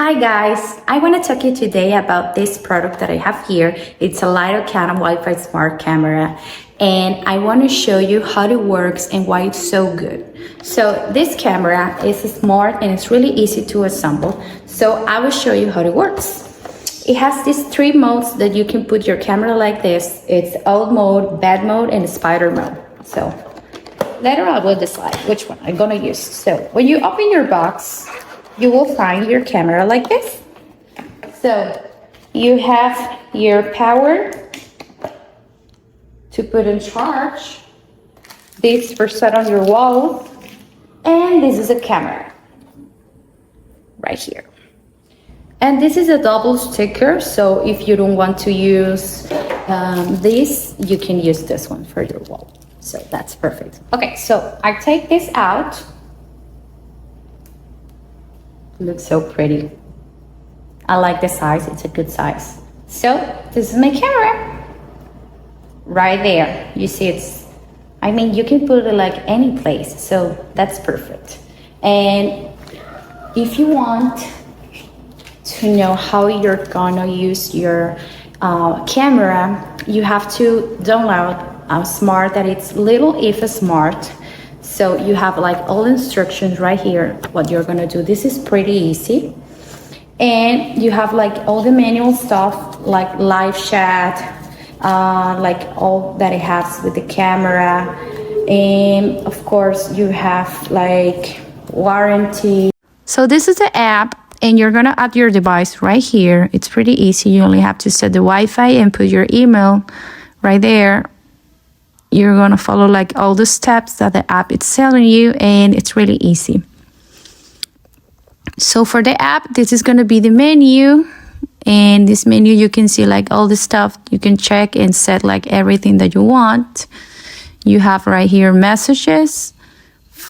Hi guys, I want to talk to you today about this product that I have here. It's a Litokam Wi-Fi smart camera, and I want to show you how it works and why it's so good. So this camera is smart and it's really easy to assemble. So I will show you how it works. It has these three modes that you can put your camera like this. It's old mode, bad mode, and spider mode. So later I will decide which one I'm gonna use. So when you open your box, you will find your camera like this. So you have your power to put in charge, this for set on your wall, and this is a camera right here. And this is a double sticker, so if you don't want to use this, you can use this one for your wall. So that's perfect. Okay, so I take this out. Looks so pretty. I like the size, it's a good size. So this is my camera right there. You see you can put it like any place, so that's perfect. And if you want to know how you're gonna use your camera, you have to download Smart, that it's Little If Smart. So you have like all instructions right here, what you're gonna do. This is pretty easy. And you have like all the manual stuff, like live chat, like all that it has with the camera. And of course you have like warranty. So this is the app, and you're gonna add your device right here. It's pretty easy. You only have to set the Wi-Fi and put your email right there. You're gonna follow like all the steps that the app is telling you, and it's really easy. So for the app, this is gonna be the menu, and this menu you can see like all the stuff you can check and set like everything that you want. You have right here messages,